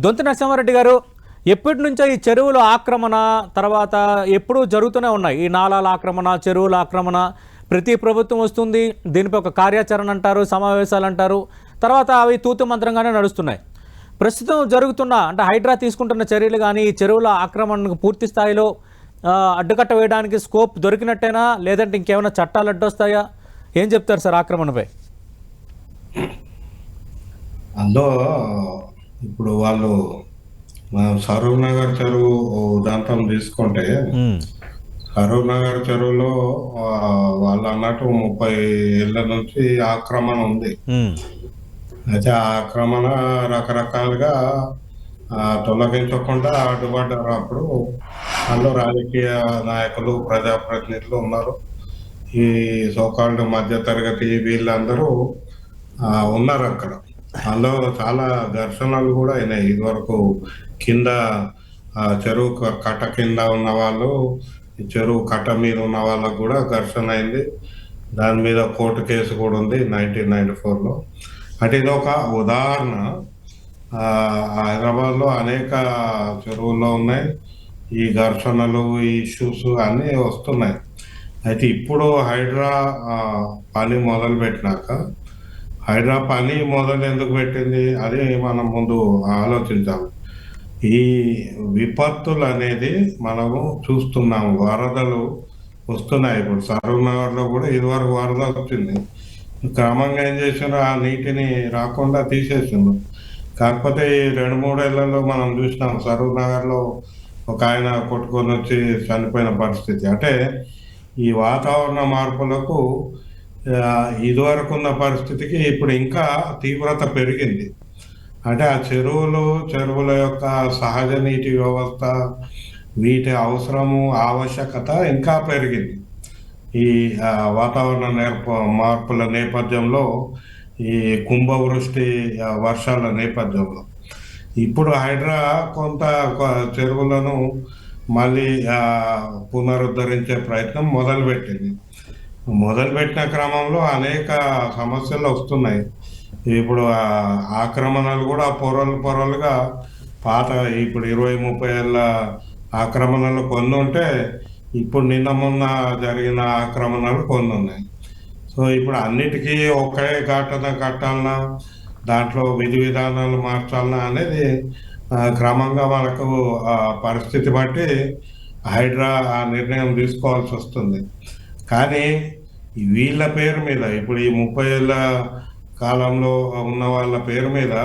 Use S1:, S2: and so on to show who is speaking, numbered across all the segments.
S1: దొంతి నరసింహారెడ్డి గారు, ఎప్పటి నుంచో ఈ చెరువుల ఆక్రమణ తర్వాత ఎప్పుడూ జరుగుతూనే ఉన్నాయి. ఈ నాలాల ఆక్రమణ, చెరువుల ఆక్రమణ ప్రతి ప్రభుత్వం వస్తుంది, దీనిపై ఒక కార్యాచరణ అంటారు, సమావేశాలు అంటారు, తర్వాత అవి తూతు మంత్రంగానే నడుస్తున్నాయి. ప్రస్తుతం జరుగుతున్న అంటే హైడ్రా తీసుకుంటున్న చర్యలు కానీ ఈ చెరువుల ఆక్రమణకు పూర్తి స్థాయిలో అడ్డుకట్ట వేయడానికి స్కోప్ దొరికినట్టేనా, లేదంటే ఇంకేమైనా చట్టాలు అడ్డొస్తాయా? ఏం చెప్తారు సార్ ఆక్రమణపై?
S2: అందులో ఇప్పుడు వాళ్ళు సరూర్ నగర్ చెరువు ఉదాంతం తీసుకుంటే సరూర్ నగర్ చెరువులో వాళ్ళు అన్నట్టు 30 ఏళ్ళ నుంచి ఆక్రమణ ఉంది. అయితే ఆ ఆక్రమణ రకరకాలుగా తొలగించకుండా అడ్డుపడ్డారు. అప్పుడు అందులో రాజకీయ నాయకులు, ప్రజాప్రతినిధులు ఉన్నారు. ఈ సోకాల్డ్ మధ్య తరగతి వీళ్ళందరూ ఉన్నారు అక్కడ. అందులో చాలా ఘర్షణలు కూడా అయినాయి. ఇదివరకు కింద చెరువు కట్ట కింద ఉన్న వాళ్ళు, చెరువు కట్ట మీద ఉన్న వాళ్ళకు కూడా ఘర్షణ అయింది. దాని మీద కోర్టు కేసు కూడా ఉంది 1994లో. అంటే ఇది ఒక ఉదాహరణ. హైదరాబాద్లో అనేక చెరువుల్లో ఉన్నాయి ఈ ఘర్షణలు, ఈ ఇష్యూస్ అన్నీ వస్తున్నాయి. అయితే ఇప్పుడు హైడ్రా పని మొదలు పెట్టినాక, హైడ్రా పని మొదలు ఎందుకు పెట్టింది అది మనం ముందు ఆలోచించాలి. ఈ విపత్తులు అనేది మనము చూస్తున్నాము. వరదలు వస్తున్నాయి. ఇప్పుడు సరూర్ నగర్లో కూడా ఇదివరకు వరద వచ్చింది. క్రమంగా ఏం చేసినారు, ఆ నీటిని రాకుండా తీసేసిండ్రు. కాకపోతే ఈ 2-3 ఏళ్లలో మనం చూసినాం సరూర్ నగర్లో ఒక ఆయన కొట్టుకొని వచ్చి చనిపోయిన పరిస్థితి. అంటే ఈ వాతావరణ మార్పులకు ఇదివరకు ఉన్న పరిస్థితికి ఇప్పుడు ఇంకా తీవ్రత పెరిగింది. అంటే ఆ చెరువుల యొక్క సహజ నీటి వ్యవస్థ, వీటి అవసరము, ఆవశ్యకత ఇంకా పెరిగింది. ఈ వాతావరణ మార్పుల నేపథ్యంలో, ఈ కుంభవృష్టి వర్షాల నేపథ్యంలో ఇప్పుడు హైడ్రా కొంత చెరువులను మళ్ళీ పునరుద్ధరించే ప్రయత్నం మొదలుపెట్టిన క్రమంలో అనేక సమస్యలు వస్తున్నాయి. ఇప్పుడు ఆక్రమణలు కూడా పొరలుగా పాత ఇప్పుడు 20-30 ఏళ్ళ ఆక్రమణలు కొన్ని ఉంటే, ఇప్పుడు నిన్న మొన్న జరిగిన ఆక్రమణలు కొన్ని ఉన్నాయి. సో ఇప్పుడు అన్నిటికీ ఒకే ఘటన కట్టాలన్నా, దాంట్లో విధి విధానాలు మార్చాలన్నా అనేది క్రమంగా మనకు పరిస్థితి బట్టి హైడ్రా ఆ నిర్ణయం తీసుకోవాల్సి వస్తుంది. కానీ వీళ్ళ పేరు మీద, ఇప్పుడు ఈ 30 ఏళ్ళ కాలంలో ఉన్న వాళ్ళ పేరు మీద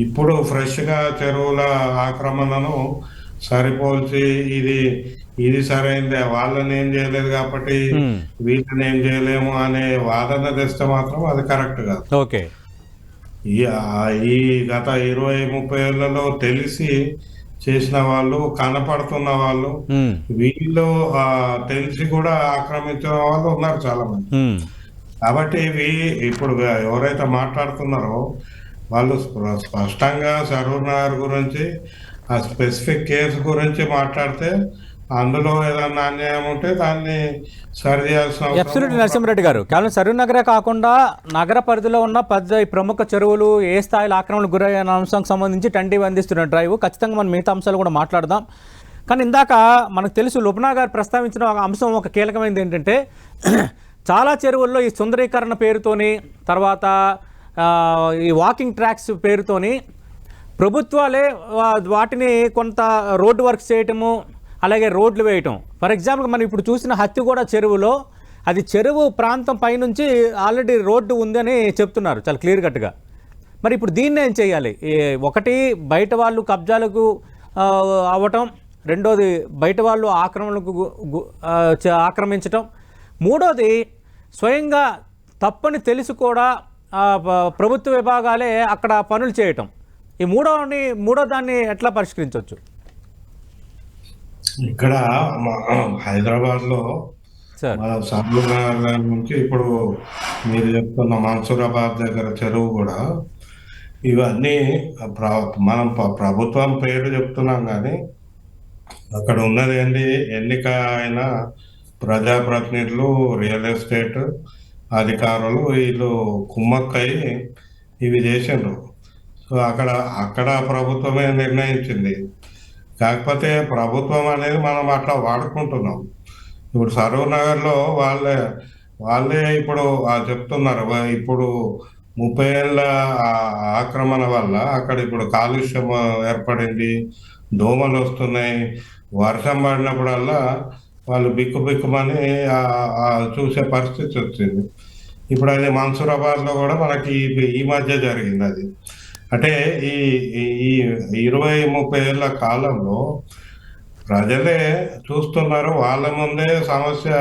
S2: ఇప్పుడు ఫ్రెష్గా చెరువుల ఆక్రమణను సరిపోల్చి ఇది సరైందే, వాళ్ళని ఏం చేయలేదు కాబట్టి వీళ్ళని ఏం చేయలేము అనే వాదన తెస్తే మాత్రం అది కరెక్ట్ కాదు.
S1: ఓకే,
S2: ఈ గత 20-30 ఏళ్లలో తెలిసి చేసిన వాళ్ళు, కనపడుతున్న వాళ్ళు, వీళ్ళు తెలిసి కూడా ఆక్రమించిన వాళ్ళు ఉన్నారు చాలా మంది. కాబట్టి ఇప్పుడు ఎవరైతే మాట్లాడుతున్నారో వాళ్ళు స్పష్టంగా సరూర్ నగర్ గురించి, ఆ స్పెసిఫిక్ కేసు గురించి మాట్లాడితే అందులో ఏదన్నా అన్యాయం ఉంటే దాన్ని సరి చేయాల్సిన.
S1: అబ్సల్యూట్లీ నరసింహారెడ్డి గారు, కేవలం సరూర్ నగరే కాకుండా నగర పరిధిలో ఉన్న 10 ప్రముఖ చెరువులు ఏ స్థాయిలో ఆక్రమణకు గురయ్యన్న అంశానికి సంబంధించి టండి అందిస్తున్న డ్రైవ్ ఖచ్చితంగా మనం మిగతా అంశాలు కూడా మాట్లాడదాం. కానీ ఇందాక మనకు తెలుసు, లుబ్నా గారు ప్రస్తావించిన ఒక అంశం, ఒక కీలకమైనది ఏంటంటే చాలా చెరువుల్లో ఈ సుందరీకరణ పేరుతోని, తర్వాత ఈ వాకింగ్ ట్రాక్స్ పేరుతోని ప్రభుత్వాలే వాటిని కొంత రోడ్డు వర్క్స్ చేయటము, అలాగే రోడ్లు వేయటం. ఫర్ ఎగ్జాంపుల్ మనం ఇప్పుడు చూసిన హత్తిగూడ చెరువులో అది చెరువు ప్రాంతం పైనుంచి ఆల్రెడీ రోడ్డు ఉందని చెప్తున్నారు చాలా క్లియర్ కట్గా. మరి ఇప్పుడు దీన్ని ఏం చేయాలి? ఒకటి బయట వాళ్ళు కబ్జాలకు అవ్వటం, రెండోది బయట వాళ్ళు ఆక్రమించటం, మూడోది స్వయంగా తప్పని తెలిసి కూడా ప్రభుత్వ విభాగాలే అక్కడ పనులు చేయటం. ఈ మూడో దాన్ని ఎట్లా పరిష్కరించవచ్చు?
S2: ఇక్కడ హైదరాబాద్లో మన సరూర్ నగర్ నుంచి ఇప్పుడు మీరు చెప్తున్న మన్సూరాబాద్ దగ్గర చెరువు కూడా, ఇవన్నీ మనం ప్రభుత్వం పేరు చెప్తున్నాం కానీ అక్కడ ఉన్నది ఏంటి, ఎన్నిక అయిన ప్రజాప్రతినిధులు, రియల్ ఎస్టేట్ అధికారులు, వీళ్ళు కుమ్మక్కై ఇవి చేసిండ్రు. సో అక్కడ అక్కడ ప్రభుత్వమే నిర్ణయించింది. కాకపోతే ప్రభుత్వం అనేది మనం అట్లా వాడుకుంటున్నాం. ఇప్పుడు సరూర్ నగర్లో వాళ్ళే ఇప్పుడు చెప్తున్నారు. ఇప్పుడు 30 ఏళ్ళ ఆక్రమణ వల్ల అక్కడ ఇప్పుడు కాలుష్యం ఏర్పడింది, దోమలు వస్తున్నాయి. వర్షం పడినప్పుడల్లా వాళ్ళు బిక్కు బిక్కుమని చూసే పరిస్థితి వచ్చింది. ఇప్పుడు అది మన్సూరాబాద్లో కూడా మనకి ఈ మధ్య జరిగింది అది. అంటే ఈ ఈ 20-30 ఏళ్ళ కాలంలో ప్రజలే చూస్తున్నారు. వాళ్ళ ముందే సమస్య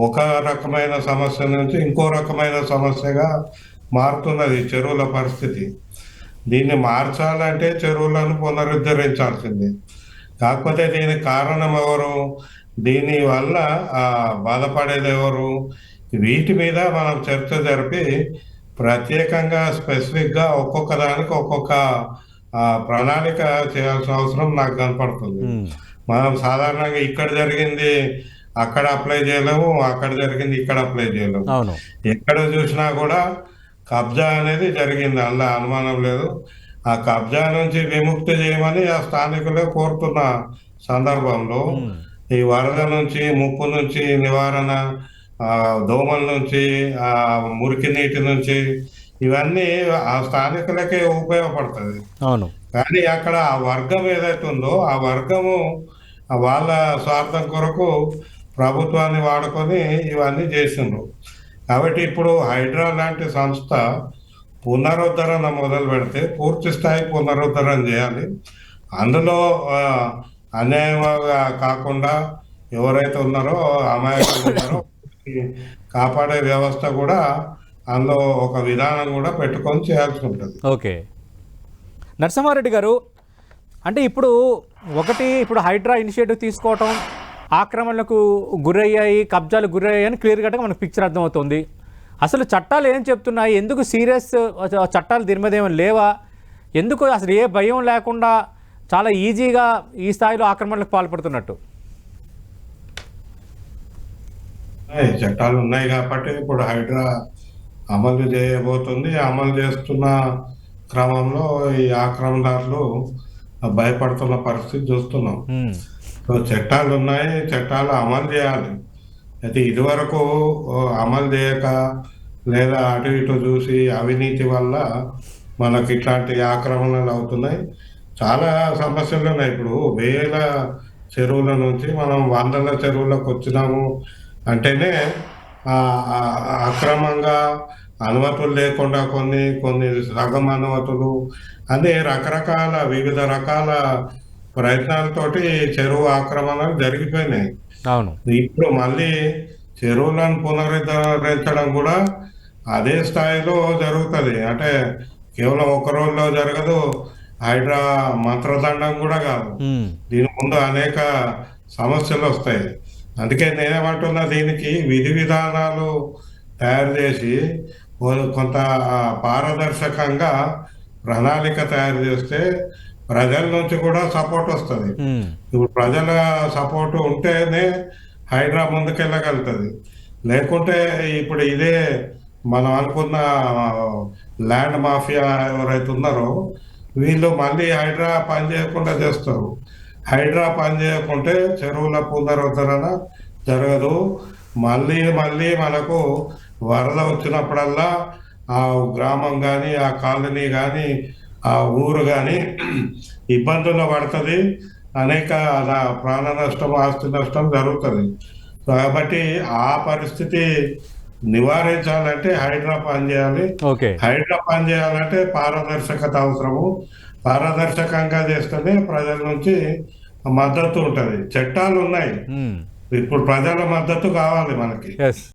S2: ఒక రకమైన సమస్య నుంచి ఇంకో రకమైన సమస్యగా మారుతున్నది చెరువుల పరిస్థితి. దీన్ని మార్చాలంటే చెరువులను పునరుద్ధరించాల్సిందే. కాకపోతే దీనికి కారణం ఎవరు, దీని వల్ల బాధపడేది ఎవరు, వీటి మీద మనం చర్చ జరిపి ప్రత్యేకంగా స్పెసిఫిక్గా ఒక్కొక్క దానికి ఒక్కొక్క ప్రణాళిక చేయాల్సిన అవసరం నాకు కనపడుతుంది. మనం సాధారణంగా ఇక్కడ జరిగింది అక్కడ అప్లై చేయలేము, అక్కడ జరిగింది ఇక్కడ అప్లై చేయలేము. ఎక్కడ చూసినా కూడా కబ్జా అనేది జరిగింది, అందులో అనుమానం లేదు. ఆ కబ్జా నుంచి విముక్తి చేయమని ఆ స్థానికులే కోరుతున్న సందర్భంలో ఈ వరద నుంచి, ముప్పు నుంచి నివారణ, దోమల నుంచి, మురికి నీటి నుంచి, ఇవన్నీ ఆ స్థానికులకే ఉపయోగపడుతుంది.
S1: అవును.
S2: కానీ అక్కడ ఆ వర్గం ఏదైతే ఉందో ఆ వర్గము వాళ్ళ స్వార్థం కొరకు ప్రభుత్వాన్ని వాడుకొని ఇవన్నీ చేసిండ్రు. కాబట్టి ఇప్పుడు హైడ్రా లాంటి సంస్థ పునరుద్ధరణ మొదలు పెడితే పూర్తి స్థాయి పునరుద్ధరణ చేయాలి. అందులో అన్యాయంగా కాకుండా ఎవరైతే ఉన్నారో అమాయకులు ఉన్నారో కాపాడే వ్యవస్థ కూడా అందులో ఒక విధానం కూడా పెట్టుకొని చేయాల్సి ఉంటుంది.
S1: ఓకే నరసింహారెడ్డి గారు, అంటే ఇప్పుడు హైడ్రా ఇనిషియేటివ్ తీసుకోవటం, ఆక్రమణలకు గురయ్యాయి, కబ్జాలు గురయ్యాయి అని క్లియర్గా మనకు పిక్చర్ అర్థమవుతుంది. అసలు చట్టాలు ఏం చెప్తున్నాయి? ఎందుకు సీరియస్ చట్టాలు దీని మీద ఏమైనా లేవా? ఎందుకు అసలు ఏ భయం లేకుండా చాలా ఈజీగా ఈ స్థాయిలో ఆక్రమణలకు పాల్పడుతున్నట్టు?
S2: చట్టాలు ఉన్నాయి కాబట్టి ఇప్పుడు హైడ్రా అమలు చేయబోతుంది. అమలు చేస్తున్న క్రమంలో ఈ ఆక్రమణదారులు భయపడుతున్న పరిస్థితి చూస్తున్నాం. సో చట్టాలు ఉన్నాయి, చట్టాలు అమలు చేయాలి. అయితే ఇదివరకు అమలు చేయక లేదా అటు ఇటు చూసి అవినీతి వల్ల మనకి ఇట్లాంటి ఆక్రమణలు అవుతున్నాయి. చాలా సమస్యలు ఉన్నాయి. ఇప్పుడు వేల చెరువుల నుంచి మనం వందల చెరువులకు వచ్చినాము అంటేనే అక్రమంగా అనుమతులు లేకుండా కొన్ని సగం అనుమతులు అన్ని రకరకాల వివిధ రకాల ప్రయత్నాలతోటి చెరువు ఆక్రమణలు జరిగిపోయినాయి.
S1: అవును.
S2: ఇప్పుడు మళ్ళీ చెరువులను పునరుద్ధరించడం కూడా అదే స్థాయిలో జరుగుతుంది. అంటే కేవలం ఒక రోజులో జరగదు, హైడ్రా మంత్రదండం కూడా కాదు. దీని ముందు అనేక సమస్యలు వస్తాయి. అందుకే నేనేమంటున్నా, దీనికి విధి విధానాలు తయారు చేసి కొంత పారదర్శకంగా ప్రణాళిక తయారు చేస్తే ప్రజల నుంచి కూడా సపోర్ట్ వస్తుంది. ఇప్పుడు ప్రజల సపోర్ట్ ఉంటేనే హైడ్రా ముందుకెళ్ళగలుగుతుంది. లేకుంటే ఇప్పుడు ఇదే మనం అనుకున్న ల్యాండ్ మాఫియా ఎవరైతే ఉన్నారో వీళ్ళు మళ్ళీ హైడ్రా పని చేయకుండా చేస్తారు. హైడ్రా పని చేయకుంటే చెరువుల పునరుద్ధరణ జరగదు. మళ్ళీ మనకు వరద వచ్చినప్పుడల్లా ఆ గ్రామం కానీ, ఆ కాలనీ కానీ, ఆ ఊరు కానీ ఇబ్బందుల్లో పడుతుంది. అనేక ప్రాణ నష్టం, ఆస్తి నష్టం జరుగుతుంది. కాబట్టి ఆ పరిస్థితి నివారించాలంటే హైడ్రా పనిచేయాలి. హైడ్రా పనిచేయాలంటే పారదర్శకత అవసరము. పారదర్శకంగా చేస్తేనే ప్రజల నుంచి మద్దతు ఉంటుంది. చట్టాలు ఉన్నాయి, ఇప్పుడు ప్రజల మద్దతు కావాలి మనకి.